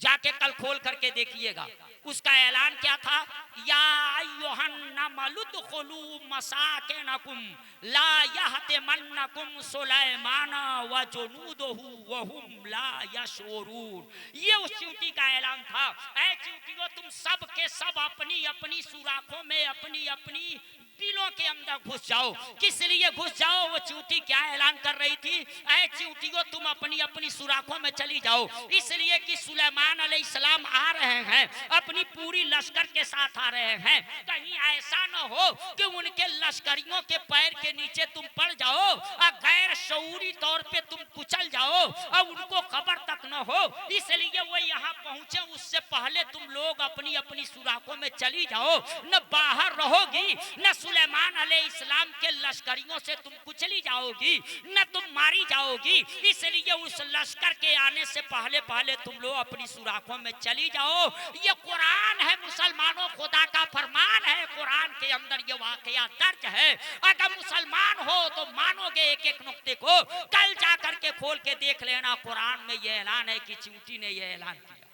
जाके कल खोल करके देखिएगा। उसका ऐलान क्या था? या अय्युहन आमनुदखुलू मसाकिनकुम ला यहतिमन्नकुम सुलैमान व जुनूदुहु व हुम ला यशऊरून। ये उस चींटी का ऐलान था, ऐ चींटियों तुम सब के सब अपनी अपनी सुराखों में अपनी अपनी बिलों के अंदर घुस जाओ। किस लिए घुस जाओ? वो चींटी क्या ऐलान कर रही थी? ऐ चींटियों तुम अपनी अपनी सुराखों में चली जाओ, इसलिए कि सुलेमान अलैहिस्सलाम आ रहे हैं, अपनी पूरी लश्कर के साथ आ रहे हैं। कहीं ऐसा न हो कि उनके लश्करियों के पैर के नीचे तुम पड़ जाओ और गैर शऊरी तौर पे तुम कुचल जाओ और उनको खबर तक न हो, इसलिए वो यहाँ पहुंचे उससे पहले तुम लोग अपनी अपनी सुराखों में चली जाओ। न बाहर रहोगी, न सुलेमान अलैहिस्सलाम के लश्करियों से तुम कुचली जाओगी, न तुम मारी जाओगी, इसलिए उस लश्कर के आने से पहले पहले तुम लोग अपनी सुराखों में चली जाओ। ये कुरान है मुसलमानों, खुदा का फरमान है, कुरान के अंदर ये वाकया दर्ज है। अगर मुसलमान हो तो मानोगे एक एक नुक्ते को, कल जा करके खोल के देख लेना, कुरान में ये ऐलान है कि चींटी ने ये ऐलान किया।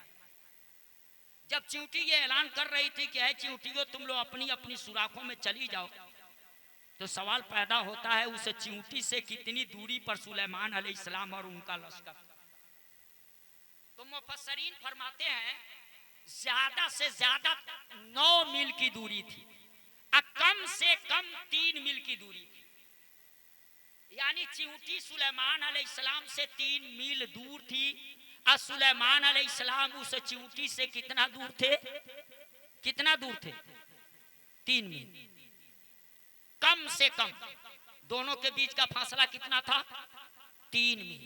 जब चींटी ये ऐलान कर रही थी कि है चींटियों तुम लोग अपनी अपनी सुराखों में चली जाओ, तो सवाल पैदा होता है उस चींटी से कितनी दूरी पर सुलेमान अलैहिस्सलाम और उनका लश्कर। तो मुफस्सरीन फरमाते हैं ज्यादा से ज्यादा 9 मील की दूरी थी और कम से कम 3 मील की दूरी थी, यानी चींटी सुलेमान अलैहिस्सलाम से 3 मील दूर थी और सुलेमान अलैहिस्सलाम उस चींटी से कितना दूर थे? कितना दूर थे? 3 मील। कम से कम दोनों के बीच का फासला कितना था? 3 मील।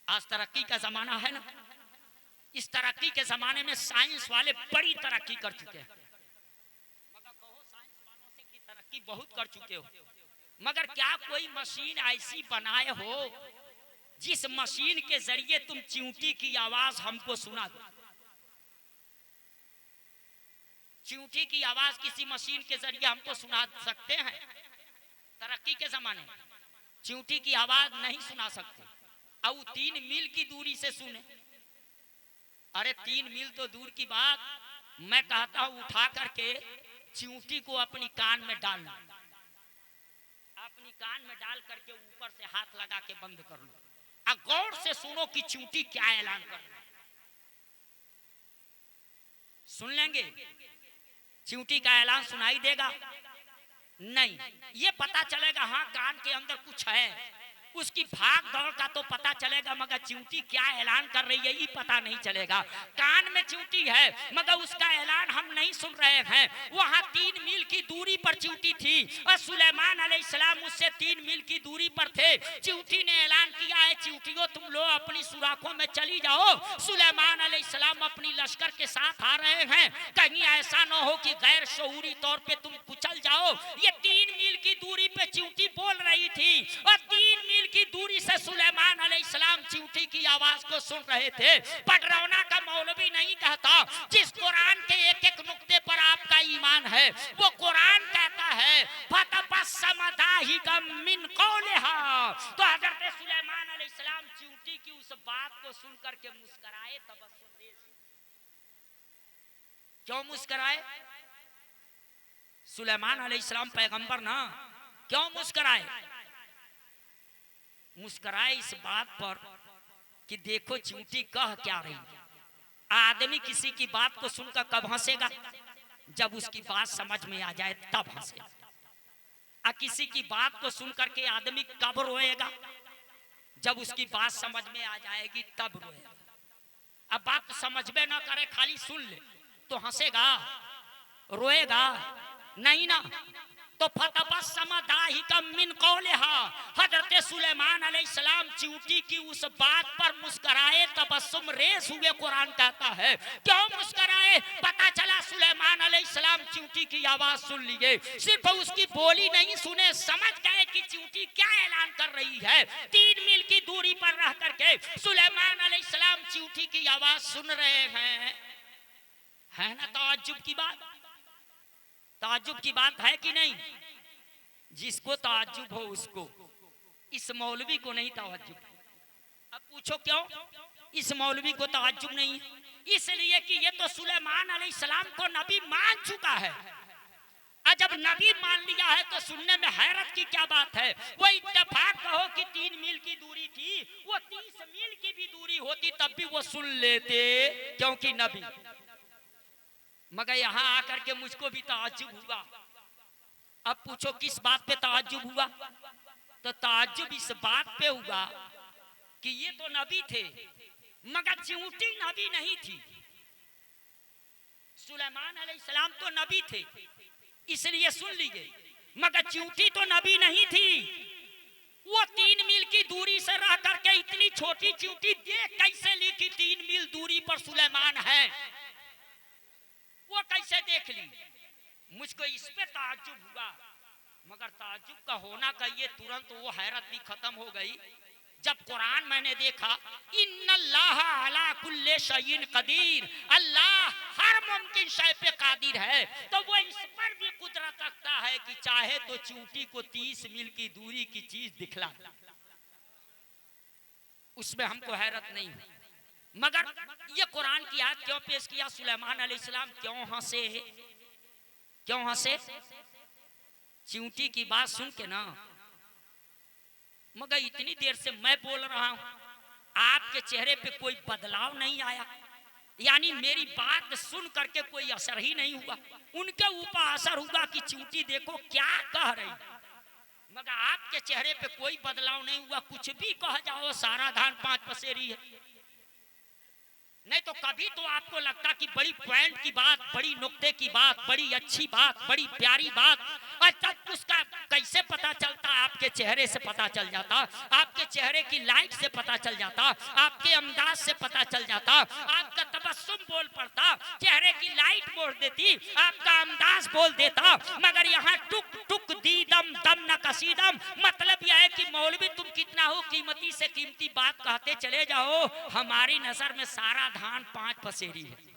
आज तरक्की का जमाना है ना, इस तरक्की के जमाने में साइंस वाले बड़ी तरक्की कर चुके हैं। मगर कहो साइंस वालों से कि तरक्की बहुत कर चुके हो, मगर क्या कोई मशीन ऐसी बनाए हो जिस मशीन के जरिए तुम चींटी की आवाज हमको सुना दो? चींटी की आवाज किसी मशीन के जरिए हमको सुना सकते हैं? तरक्की के जमाने में चींटी की आवाज नहीं सुना सकते, और 3 मील की दूरी से सुने। अरे 3 मील तो दूर की बात, मैं कहता हूं उठा करके चींटी को अपनी कान में डाल लो, अपनी कान में डाल करके ऊपर से हाथ लगा के बंद कर लो, और गौर से सुनो कि चींटी क्या ऐलान कर रही है। सुन लेंगे? चींटी का ऐलान सुनाई देगा? नहीं। ये पता चलेगा हाँ कान के अंदर कुछ है, उसकी भाग दौड़ का तो पता चलेगा, मगर चींटी क्या ऐलान कर रही है ये पता नहीं चलेगा। कान में चींटी है मगर उसका ऐलान हम नहीं सुन रहे हैं। वहां 3 मील की दूरी पर चींटी थी और सुलेमान अलैहिस्सलाम उससे 3 मील की दूरी पर थे। चींटी ने ऐलान किया है चींटियों तुम लोग अपनी सुराखों में चली जाओ, सुलेमान अलैहिस्सलाम अपनी लश्कर के साथ आ रहे हैं, कहीं ऐसा न हो कि गैर शऊरी तौर पे तुम कुचल जाओ। ये 3 मील की दूरी पे चींटी बोल रही थी और 3 मील की दूरी से सुलेमान अलैहिस्सलाम चींटी की आवाज को सुन रहे थे। पटरौना का मौलवी नहीं कहता, जिस कुरान के एक एक नुक्ते पर आपका ईमान है वो कुरान कहता है फतबस्समदाहिकम मिन कौलिहा। तो हजरत सुलेमान अलैहिस्सलाम चींटी की उस बात को सुन करके मुस्कुराए। तबस्सुम रेज़ क्यों मुस्कुराए? सुलेमान अलैहिस्सलाम पैगंबर ना, क्यों मुस्कुराए? मुस्कुराए इस बात पर कि देखो चींटी कह क्या रही है। आदमी किसी की बात को सुनकर कब हंसेगा? जब उसकी बात समझ में आ जाए तब हंसेगा। और किसी की बात को सुनकर के आदमी कब रोएगा? जब उसकी बात समझ में आ जाएगी तब रोएगा। अब बात समझ में ना करे खाली सुन ले तो हंसेगा, रोएगा नहीं ना। तो फतबस्समदाहिकम मिन कौलिहा, हजरत सुलेमान अलैहिस्सलाम चींटी की उस बात पर मुस्कुराए, तबस्सुम रेस हुए। कुरान कहता है क्यों मुस्कुराए? पता चला सुलेमान अलैहिस्सलाम चींटी की आवाज सुन लिए, सिर्फ उसकी बोली नहीं सुने, समझ गए कि चींटी क्या ऐलान कर रही है। 3 मील की दूरी पर रह करके सुलेमान अलैहिस्सलाम चींटी की आवाज सुन रहे हैं। है ना ताज्जुब की बात? ताज्जुब की बात है कि नहीं? जिसको ताज्जुब हो उसको, इस मौलवी को नहीं ताज्जुब। अब पूछो क्यों इस मौलवी को ताज्जुब नहीं है? इसलिए कि ये तो सुलेमान अलैहिस्सलाम को नबी मान चुका है। और जब नबी मान लिया है तो सुनने में हैरत की क्या बात है। वो इत्तेफाक कहो कि 3 मील की दूरी थी, वो 30 मील की भी दूरी होती तब भी वो सुन लेते, क्योंकि नबी। मगर यहां आकर के मुझको भी ताज्जुब हुआ। अब पूछो किस बात पे ताज्जुब हुआ? तो ताज्जुब इस बात पे हुआ कि ये तो नबी थे मगर चिऊटी नबी नहीं थी। सुलेमान अलैहिस्सलाम तो नबी थे इसलिए सुन लीजिए, मगर चिऊटी तो नबी नहीं थी। वो 3 मील की दूरी से रह करके इतनी छोटी चिऊटी देख कैसे ली कि 3 मील दूरी पर सुलेमान है, वो कैसे देख ली? मुझको इस पे ताज्जुब हुआ। मगर ताज्जुब का होना कहिए तुरंत वो हैरत भी खत्म हो गई जब कुरान मैंने देखा, इन्नल्लाह अला कुल्ले शैइन कदीर, अल्लाह हर मुमकिन शय पे कादिर है। तो वो इस पर भी कुदरत रखता है कि चाहे तो चींटी को 30 मील की दूरी की चीज दिखला, उसमें हमको हैरत नहीं। मगर ये कुरान की आयत क्यों पेश किया? सुलेमान अलैहिस्सलाम क्यों हंसे? क्यों हंसे? चींटी की बात सुन के ना। मगर इतनी देर से मैं बोल रहा हूं, आपके चेहरे पे कोई बदलाव नहीं आया, यानी मेरी बात सुन करके कोई असर ही नहीं हुआ। उनके ऊपर असर हुआ कि चींटी देखो क्या कह रही, मगर आपके चेहरे पे कोई बदलाव नहीं हुआ। कुछ भी कह जाओ सारा धान 5 पसेरी है। नहीं तो कभी तो आपको लगता कि बड़ी पॉइंट की बात, बड़ी नुक्ते की बात, बड़ी अच्छी बात, बड़ी प्यारी बात, और तब उसका कैसे पता चलता? आपके चेहरे से पता चल जाता, आपके चेहरे की लाइट से पता चल जाता, आपके अंदाज से पता चल जाता, आपका तबस्सुम बोल पड़ता, चेहरे की लाइट बोल देती, आपका अंदाज बोल देता। मगर यहाँ टुक टुक दीदम दम न कसीदम, मतलब यह है कि मौलवी तुम कितना हो कीमती से कीमती बात कहते चले जाओ, हमारी नजर में सारा धान 5 पसेरी है।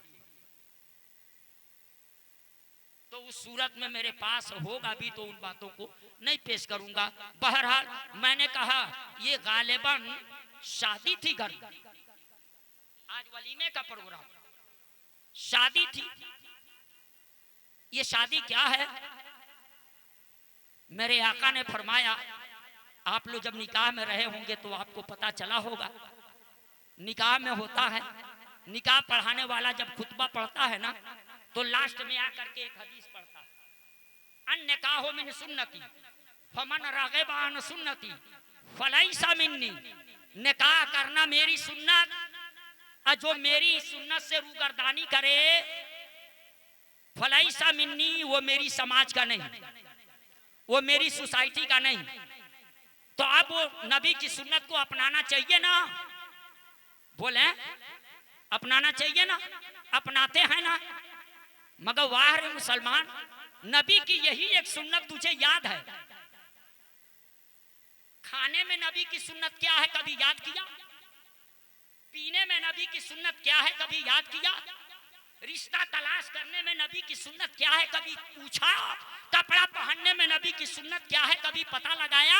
तो उस सूरत में मेरे पास होगा भी तो उन बातों को नहीं पेश करूंगा। बहरहाल मैंने कहा ये गालिबन शादी थी, घर आज वलीमे का प्रोग्राम, शादी थी। ये शादी क्या है? मेरे आका ने फरमाया, आप लोग जब निकाह में रहे होंगे तो आपको पता चला होगा, निकाह में होता है, निकाह पढ़ाने वाला जब खुतबा पढ़ता है ना तो लास्ट में आकर के एक हदीस पढ़ता है, अन निकाहो मिन सुन्नती फमन रागिब अन सुन्नती फलैसा मिन्नी। निकाह करना मेरी सुन्नत, और जो मेरी सुन्नत से रूगर्दानी करे फलैसा मिन्नी, वो मेरी समाज का नहीं, वो मेरी सोसाइटी का नहीं। तो अब वो नबी की सुन्नत को अपनाना चाहिए ना? बोले अपनाना चाहिए ना? अपनाते हैं ना? मगर वाह रे मुसलमान, नबी की यही एक सुन्नत तुझे याद है? खाने में नबी की सुन्नत क्या है, कभी याद किया? पीने में नबी की सुन्नत क्या है, कभी याद किया? रिश्ता तलाश करने में नबी की सुन्नत क्या है, कभी पूछा? कपड़ा पहनने में नबी की सुन्नत क्या है, कभी पता लगाया?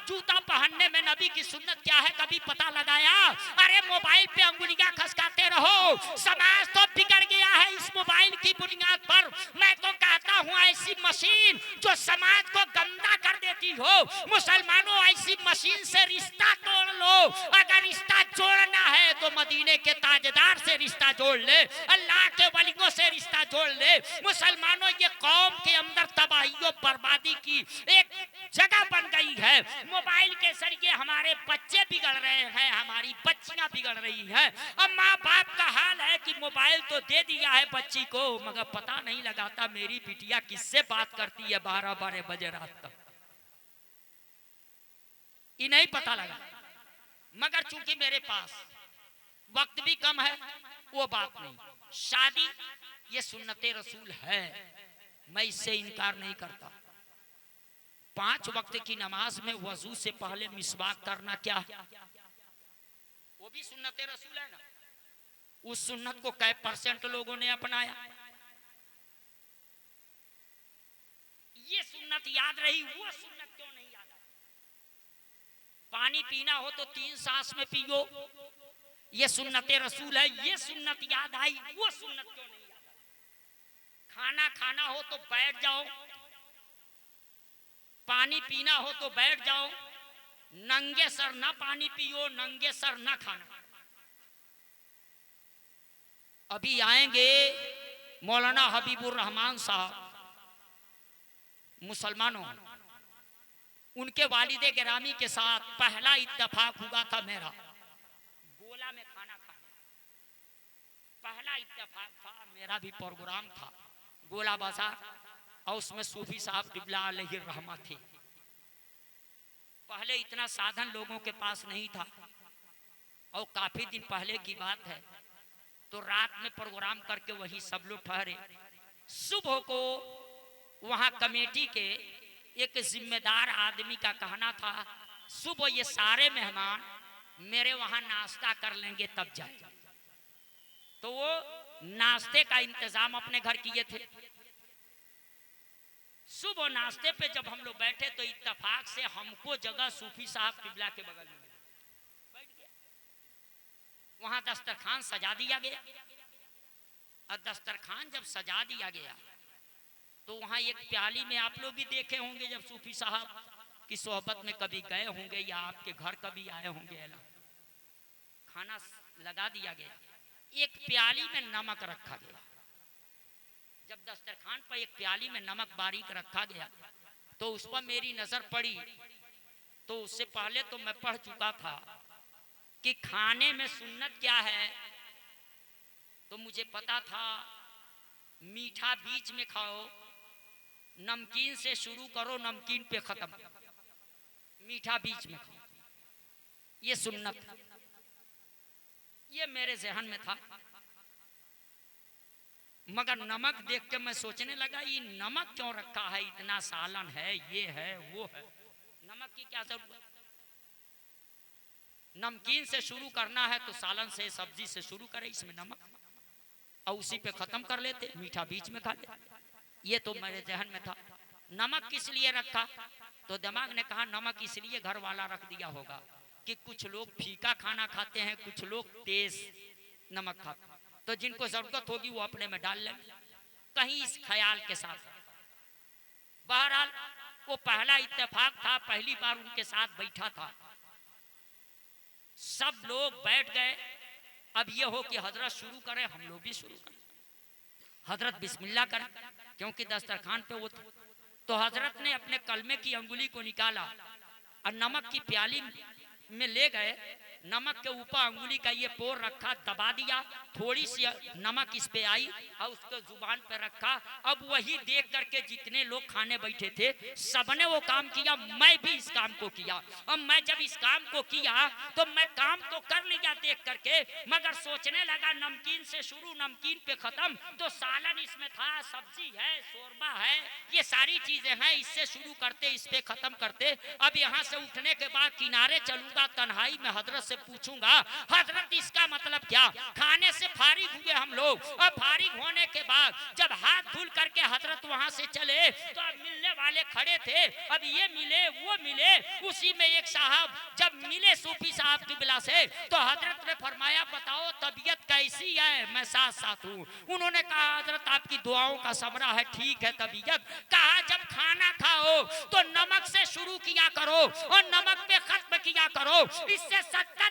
जूता पहनने में नबी की सुन्नत क्या है, कभी पता लगाया? अरे मोबाइल पे अंगुलियां खसकाते रहो, समाज तो बिगड़ गया है इस मोबाइल की बुनियाद पर। मैं तो कहता हूँ ऐसी मशीन जो समाज को गंदा कर देती हो, मुसलमानों ऐसी मशीन से रिश्ता तोड़ लो। अगर रिश्ता जोड़ना है तो मदीने के ताजदार से रिश्ता जोड़ ले, अल्लाह के वलियों से रिश्ता जोड़ ले। मुसलमानों ये कौम के अंदर तबाही और बर्बादी की एक जगह बन गई है। मोबाइल के जरिए हमारे बच्चे बिगड़ रहे हैं, हमारी बच्चियां बिगड़ रही हैं। अब माँ बाप का हाल है कि मोबाइल तो दे दिया है बच्ची को, मगर पता नहीं लगाता मेरी बिटिया किससे बात करती है 12-12 बजे रात तक, ये नहीं पता लगा। मगर चूंकि मेरे पास वक्त भी कम है, वो बात नहीं। शादी ये सुन्नते रसूल है, मैं इससे इनकार नहीं करता। 5 वक्त की नमाज में वजू से पहले मिसवाक करना क्या है, वो भी सुन्नते रसूल है ना। उस सुन्नत को कै % लोगों ने अपनाया? ये सुन्नत याद रही, वो सुन्नत क्यों नहीं याद आई? पानी पीना हो तो 3 सांस में पियो, ये सुन्नते रसूल है, ये सुन्नत याद आई, वो सुन्नत क्यों नहीं याद आई? खाना खाना हो तो बैठ जाओ, पानी पीना हो तो बैठ जाओ, नंगे सर ना पानी पियो, नंगे सर ना खाना। अभी आएंगे मौलाना हबीबुर रहमान साहब, मुसलमानों, उनके वालिदे गिरामी के साथ पहला इत्तेफाक हुआ था मेरा गोला में खाना खाने। पहला इत्तेफाक था, मेरा भी प्रोग्राम था गोला बाजार, और उसमें सूफी साहब क़िबला अलैहि रहमत थे। पहले इतना साधन लोगों के पास नहीं था, और काफी दिन पहले की बात है। तो रात में प्रोग्राम करके वही सब लोग ठहरे। सुबह को वहां कमेटी के एक जिम्मेदार आदमी का कहना था, सुबह ये सारे मेहमान मेरे वहां नाश्ता कर लेंगे तब जाए। तो वो नाश्ते का इंतजाम अपने घर किए थे। सुबह नाश्ते पे जब हम लोग बैठे तो इत्तेफाक से हमको जगह सूफी साहब क़िबला के बगल में बैठ गया। वहां दस्तरखान सजा दिया गया, और दस्तरखान जब सजा दिया गया तो वहां एक प्याली में, आप लोग भी देखे होंगे जब सूफी साहब की सोहबत में कभी गए होंगे या आपके घर कभी आए होंगे, खाना लगा दिया गया। एक प्याली में नमक रखा गया। जब दस्तरखान पर एक प्याली में नमक बारीक रखा गया तो उस पर मेरी नजर पड़ी। तो उससे पहले तो मैं पढ़ चुका था कि खाने में सुन्नत क्या है, तो मुझे पता था मीठा बीच में खाओ, नमकीन से शुरू करो, नमकीन पे खत्म, मीठा बीच में खाओ, ये सुन्नत। ये मेरे जहन में था, मगर नमक देख के मैं सोचने लगा ये नमक क्यों रखा है, इतना सालन है, ये है वो है, नमक की क्या जरूरत। नमकीन से शुरू करना है तो सालन से, सब्जी से शुरू करें, इसमें नमक, और उसी पे खत्म कर लेते, मीठा बीच में खा ले। ये तो मेरे जहन में था। नमक किस लिए रखा, तो दिमाग ने कहा नमक इसलिए घर वाला रख दिया होगा कि कुछ लोग फीका खाना खाते हैं, कुछ लोग तेज नमक खाते हैं, तो जिनको जरूरत होगी वो अपने में डाल लेंगे, कहीं इस ख्याल के साथ। बहरहाल वो पहला इत्तेफाक था, पहली बार उनके साथ बैठा था। सब लोग बैठ गए। अब ये हो कि हजरत शुरू करें, हम लोग भी शुरू करें। हजरत बिस्मिल्लाह करें, क्योंकि दस्तरखान पे वो तो हजरत ने अपने कलमे की अंगुली को निकाला और नमक की प्याली में ले गए। नमक के ऊपर अंगुली का ये पोर रखा, दबा दिया, थोड़ी सी नमक इस पे आई और उसको जुबान पे रखा। अब वही देख करके जितने लोग खाने बैठे थे सबने वो काम किया, मैं भी इस काम को किया। और मैं जब इस काम को किया तो मैं काम तो कर लिया देख करके, मगर सोचने लगा नमकीन से शुरू, नमकीन पे खत्म, तो सालन इसमें था, सब्जी है, शोरबा है, ये सारी चीजें हैं, इससे शुरू करते, इस पे खत्म करते। अब यहाँ से उठने के बाद किनारे चलूंगा, तन्हाई में हजरत से पूछूंगा, हजरत इसका मतलब क्या। खाने से फारिग हुए हम लोग, और फारिग होने के बाद जब हाथ धुल करके हजरत वहां से चले तो अब मिलने वाले खड़े थे। अब ये मिले वो मिले, उसी में एक साहब जब मिले सूफी साहब क़िबला से तो हजरत ने फरमाया बताओ तबीयत कैसी है, मैं साथ साथ हूँ। उन्होंने कहा हजरत आपकी दुआओं का समरा है, ठीक है तबीयत। कहा जब खाना खाओ तो नमक से शुरू किया करो और नमक पे खत्म किया करो, इससे 70